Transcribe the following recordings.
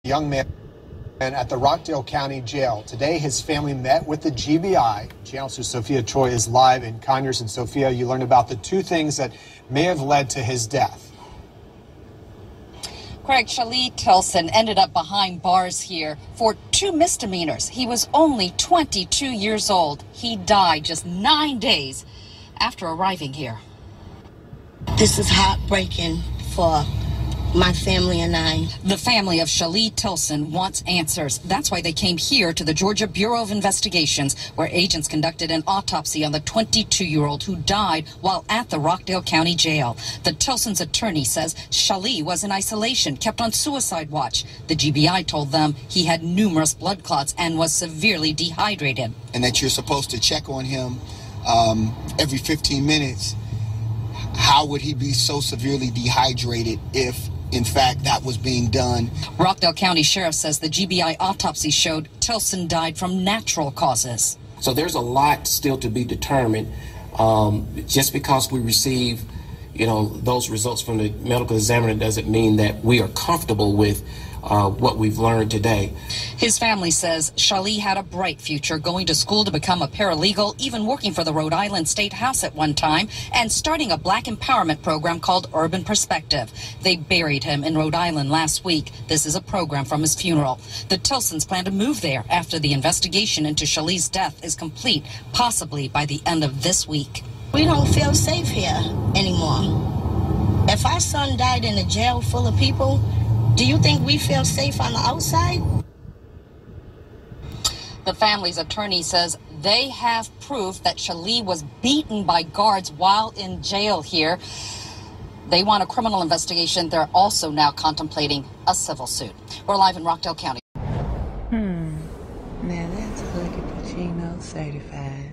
young man at the Rockdale County Jail. Today, his family met with the GBI. Channel 2 Sophia Choi is live in Conyers. And Sophia, you learned about the two things that may have led to his death. Craig, Shali Tilson ended up behind bars here for 2 misdemeanors. He was only 22 years old. He died just 9 days after arriving here. This is heartbreaking for my family and I. The family of Shali Tilson wants answers. That's why they came here to the Georgia Bureau of Investigations, where agents conducted an autopsy on the 22-year-old who died while at the Rockdale County Jail. The Tilson's attorney says Shali was in isolation, kept on suicide watch. The GBI told them he had numerous blood clots and was severely dehydrated. And that you're supposed to check on him every 15 minutes. How would he be so severely dehydrated if, in fact, that was being done? Rockdale County Sheriff says the GBI autopsy showed Tilson died from natural causes. So there's a lot still to be determined. Just because we receive, those results from the medical examiner doesn't mean that we are comfortable with what we've learned today. His family says Shali had a bright future, going to school to become a paralegal, even working for the Rhode Island State House at one time, and starting a black empowerment program called Urban Perspective. They buried him in Rhode Island last week. This is a program from his funeral. The Tilsons plan to move there after the investigation into Shali's death is complete, possibly by the end of this week. We don't feel safe here anymore. If our son died in a jail full of people, do you think we feel safe on the outside? The family's attorney says they have proof that Shali was beaten by guards while in jail here. They want a criminal investigation. They're also now contemplating a civil suit. We're live in Rockdale County. Now that's Huggie Pacino certified.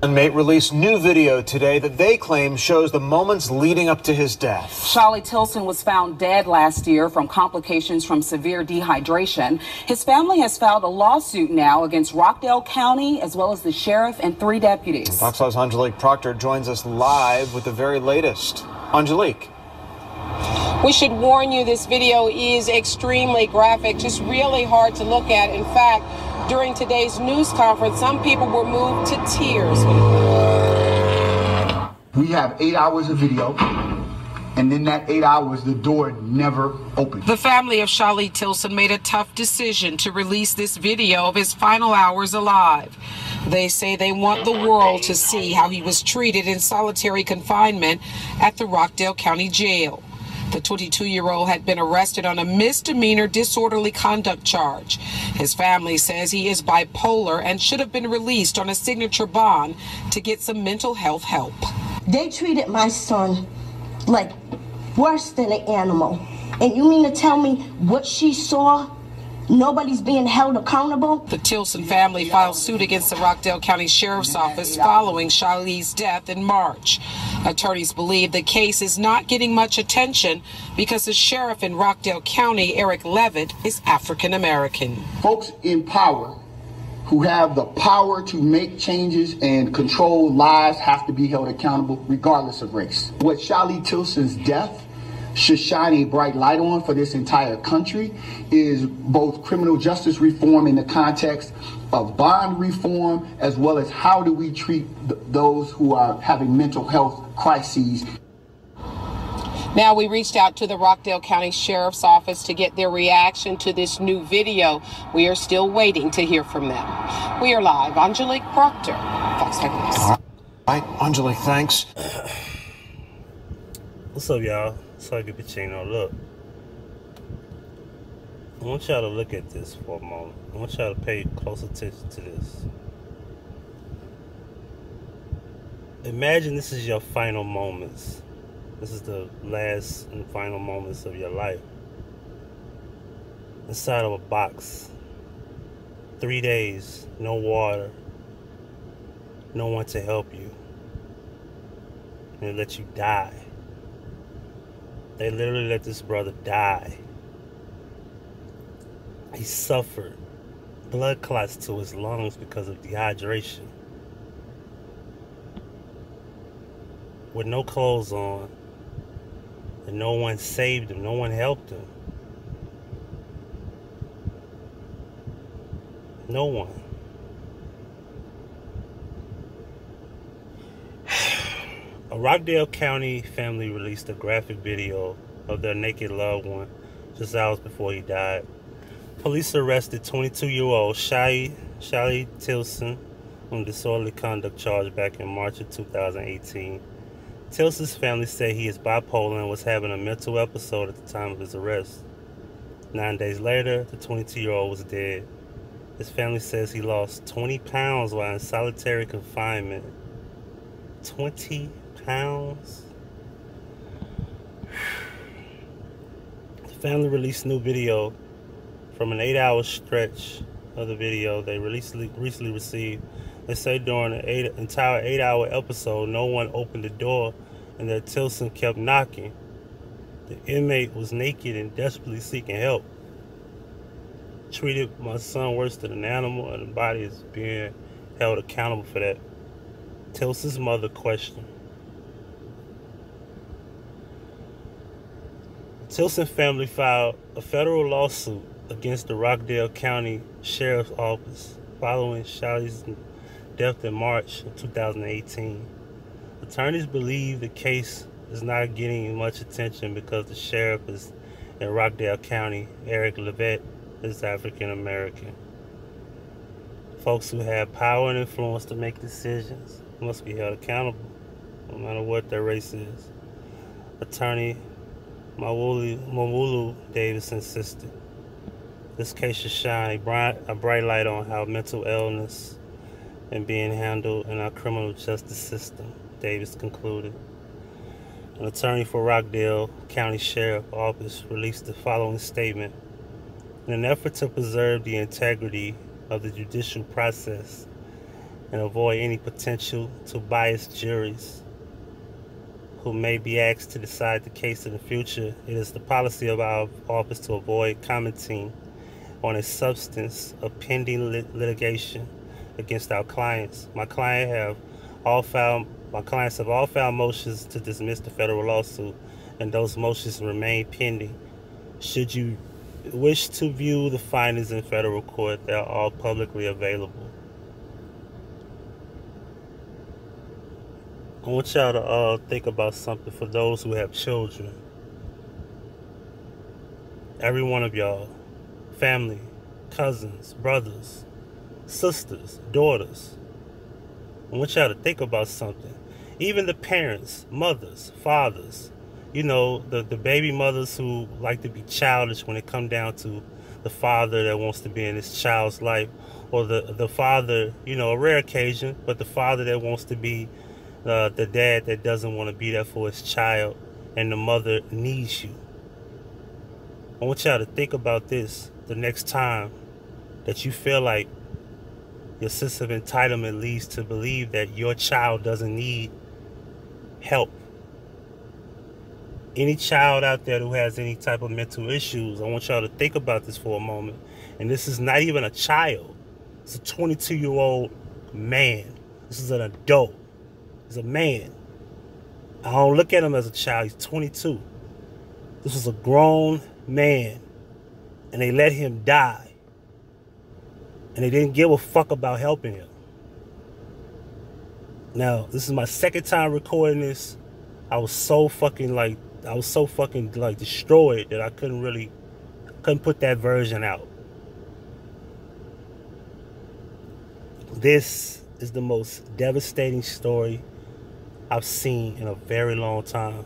Inmate released new video today that they claim shows the moments leading up to his death. Shali Tilson was found dead last year from complications from severe dehydration. His family has filed a lawsuit now against Rockdale County, as well as the sheriff and 3 deputies. Fox 5's Angelique Proctor joins us live with the very latest. Angelique. We should warn you, this video is extremely graphic, just really hard to look at. In fact, during today's news conference, some people were moved to tears. We have 8 hours of video, and in that 8 hours, the door never opened. The family of Shali Tilson made a tough decision to release this video of his final hours alive. They say they want the world to see how he was treated in solitary confinement at the Rockdale County Jail. The 22-year-old had been arrested on a misdemeanor disorderly conduct charge. His family says he is bipolar and should have been released on a signature bond to get some mental health help. They treated my son like worse than an animal. And you mean to tell me what she saw? Nobody's being held accountable? The Tilson family filed suit against the Rockdale County Sheriff's Office following Shali's death in March. Attorneys believe the case is not getting much attention because the sheriff in Rockdale County, Eric Levitt, is African American. Folks in power who have the power to make changes and control lives have to be held accountable regardless of race. What Shali Tilson's death should shine a bright light on for this entire country is both criminal justice reform in the context of bond reform, as well as how do we treat those who are having mental health crises. Now, we reached out to the Rockdale County Sheriff's Office to get their reaction to this new video. We are still waiting to hear from them. We are live. Angelique Proctor, Fox 5 News. All right, Angelique, thanks. What's up, y'all? It's Huggie Pacino. Look, I want y'all to look at this for a moment. I want y'all to pay close attention to this. Imagine this is your final moments. This is the last and final moments of your life. Inside of a box. 3 days, no water, no one to help you. And they let you die. They literally let this brother die. He suffered blood clots to his lungs because of dehydration. with no clothes on, and no one saved him, no one helped him. No one. A Rockdale County family released a graphic video of their naked loved one just hours before he died. Police arrested 22-year-old Shali Tilson on disorderly conduct charge back in March of 2018. Tilson's family said he is bipolar and was having a mental episode at the time of his arrest. 9 days later, the 22-year-old was dead. His family says he lost 20 pounds while in solitary confinement. 20 pounds? The family released new video from an 8-hour stretch of the video they recently received. They say during the entire 8-hour episode, no one opened the door and that Tilson kept knocking. The inmate was naked and desperately seeking help. Treated my son worse than an animal, and the body is being held accountable for that. Tilson's mother questioned. The Tilson family filed a federal lawsuit against the Rockdale County Sheriff's Office following Shali's death in March of 2018. Attorneys believe the case is not getting much attention because the sheriff is in Rockdale County, Eric Levitt, is African American. Folks who have power and influence to make decisions must be held accountable, no matter what their race is. Attorney Mawulu Davis insisted. This case should shine a bright light on how mental illness and being handled in our criminal justice system, Davis concluded. An attorney for Rockdale County Sheriff's Office released the following statement. In an effort to preserve the integrity of the judicial process and avoid any potential to bias juries who may be asked to decide the case in the future, it is the policy of our office to avoid commenting on a substance of pending litigation against our clients. My clients have all filed motions to dismiss the federal lawsuit, and those motions remain pending. Should you wish to view the findings in federal court, they are all publicly available. I want y'all to think about something for those who have children. Every one of y'all, family, cousins, brothers, sisters, daughters. I want y'all to think about something. Even the parents, mothers, fathers, you know, the baby mothers who like to be childish when it come down to the father that wants to be in his child's life, or the father, you know, a rare occasion, but the father that wants to be the dad that doesn't want to be there for his child, and the mother needs you. I want y'all to think about this the next time that you feel like your sense of entitlement leads to believe that your child doesn't need help. Any child out there who has any type of mental issues, I want y'all to think about this for a moment. And this is not even a child. It's a 22-year-old man. This is an adult. He's a man. I don't look at him as a child. He's 22. This is a grown man. And they let him die. And they didn't give a fuck about helping him. Now, this is my second time recording this. I was so fucking destroyed that I couldn't put that version out. This is the most devastating story I've seen in a very long time.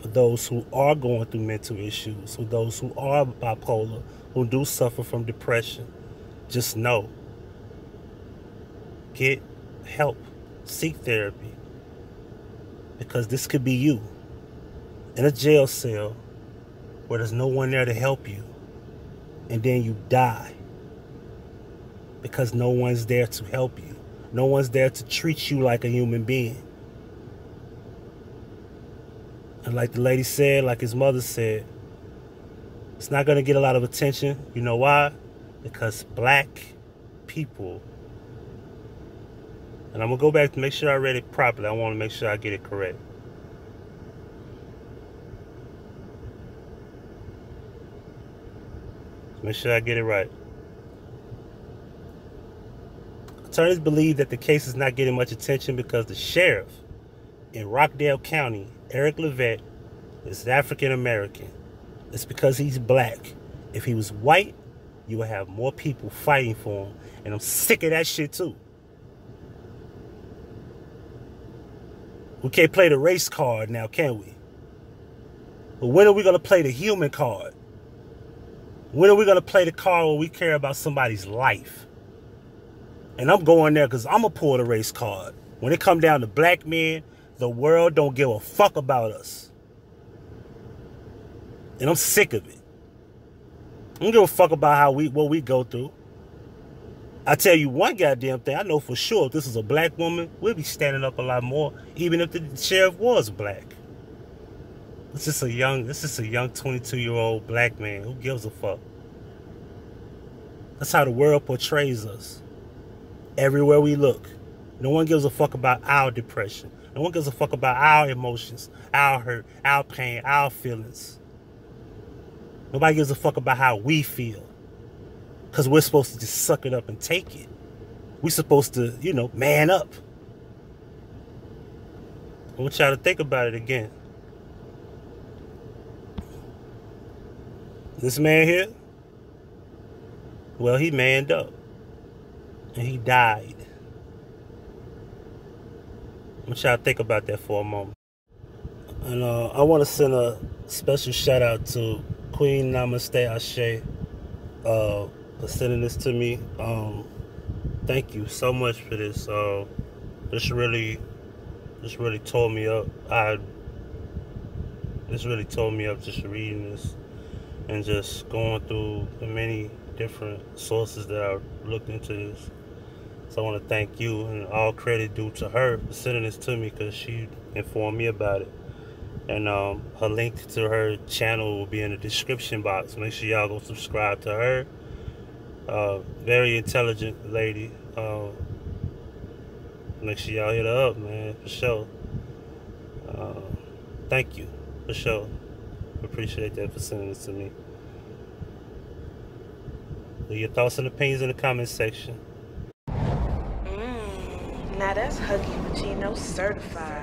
For those who are going through mental issues, for those who are bipolar, who do suffer from depression, just know, get help, seek therapy, because this could be you in a jail cell where there's no one there to help you, and then you die because no one's there to help you. No one's there to treat you like a human being. And like the lady said, like his mother said, it's not going to get a lot of attention. You know why? Because black people And I'm going to go back to make sure I read it properly. I want to make sure I get it correct. Make sure I get it right. Attorneys believe that the case is not getting much attention because the sheriff in Rockdale County, Eric Levette, is African American. It's because he's black. If he was white, you would have more people fighting for him. And I'm sick of that shit too. We can't play the race card now, can we? But when are we going to play the human card? When are we going to play the card where we care about somebody's life? And I'm going there because I'm going to pull the race card. When it come down to black men, the world don't give a fuck about us. And I'm sick of it. I don't give a fuck about what we go through. I tell you one goddamn thing, I know for sure if this is a black woman, we'll be standing up a lot more, even if the sheriff was black. This is a young 22-year-old black man. Who gives a fuck? That's how the world portrays us. Everywhere we look. No one gives a fuck about our depression. No one gives a fuck about our emotions, our hurt, our pain, our feelings. Nobody gives a fuck about how we feel. Because we're supposed to just suck it up and take it. We're supposed to, man up. I want y'all to think about it again. This man here, well, he manned up. And he died. I want y'all to think about that for a moment. And I want to send a special shout out to Queen Namaste Ashe for sending this to me. Thank you so much for this. This really tore me up. This really tore me up just reading this and just going through the many different sources that I looked into this. So I want to thank you, and all credit due to her for sending this to me because she informed me about it. And her link to her channel will be in the description box. Make sure y'all go subscribe to her. Very intelligent lady. Make sure y'all hit her up, man, for sure. Thank you, for sure. Appreciate that for sending this to me. Leave your thoughts and opinions in the comment section. Now that's Huggie Pacino certified.